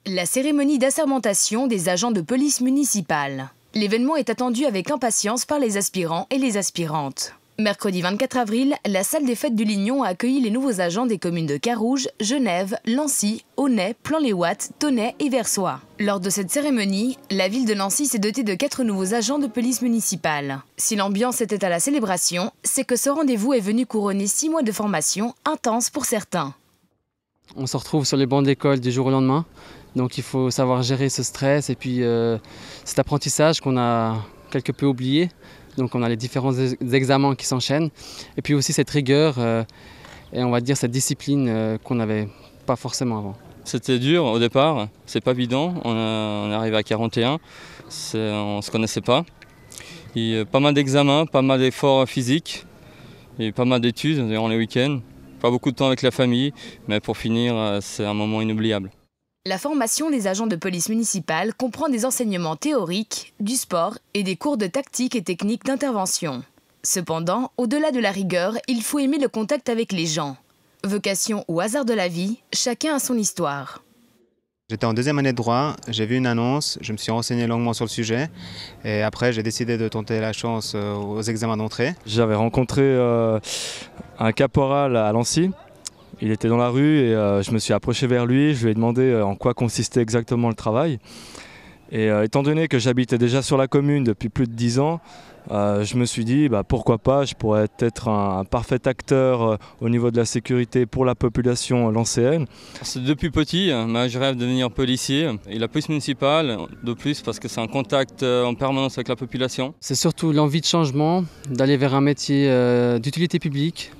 la cérémonie d'assermentation des agents de police municipale. L'événement est attendu avec impatience par les aspirants et les aspirantes. Mercredi 24 avril, la salle des fêtes du Lignon a accueilli les nouveaux agents des communes de Carouge, Genève, Nancy, Aunay, Plan-les-Ouates, Tonnay et Versoix. Lors de cette cérémonie, la ville de Nancy s'est dotée de 4 nouveaux agents de police municipale. Si l'ambiance était à la célébration, c'est que ce rendez-vous est venu couronner 6 mois de formation intense pour certains. On se retrouve sur les bancs d'école du jour au lendemain, donc il faut savoir gérer ce stress et puis cet apprentissage qu'on a quelque peu oublié. Donc on a les différents examens qui s'enchaînent et puis aussi cette rigueur et on va dire cette discipline qu'on n'avait pas forcément avant. C'était dur au départ, c'est pas évident, on est arrivé à 41, on ne se connaissait pas. Et pas mal d'examens, pas mal d'efforts physiques et pas mal d'études durant les week-ends. Pas beaucoup de temps avec la famille, mais pour finir, c'est un moment inoubliable. La formation des agents de police municipale comprend des enseignements théoriques, du sport et des cours de tactique et technique d'intervention. Cependant, au-delà de la rigueur, il faut aimer le contact avec les gens. Vocation ou hasard de la vie, chacun a son histoire. J'étais en deuxième année de droit, j'ai vu une annonce, je me suis renseigné longuement sur le sujet et après j'ai décidé de tenter la chance aux examens d'entrée. J'avais rencontré un caporal à Nancy. Il était dans la rue et je me suis approché vers lui, je lui ai demandé en quoi consistait exactement le travail. Et étant donné que j'habitais déjà sur la commune depuis plus de 10 ans, je me suis dit pourquoi pas, je pourrais être un parfait acteur au niveau de la sécurité pour la population lancéenne. Depuis petit, je rêve de devenir policier et la police municipale de plus parce que c'est un contact en permanence avec la population. C'est surtout l'envie de changement, d'aller vers un métier d'utilité publique.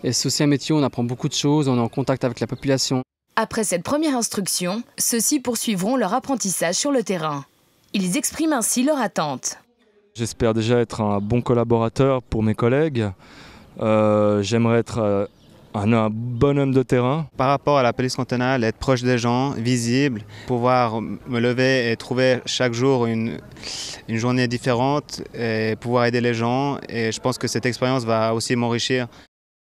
Et c'est aussi un métier où on apprend beaucoup de choses, on est en contact avec la population. Après cette première instruction, ceux-ci poursuivront leur apprentissage sur le terrain. Ils expriment ainsi leur attente. J'espère déjà être un bon collaborateur pour mes collègues. J'aimerais être un bon homme de terrain. Par rapport à la police cantonale, être proche des gens, visible, pouvoir me lever et trouver chaque jour une journée différente et pouvoir aider les gens. Et je pense que cette expérience va aussi m'enrichir.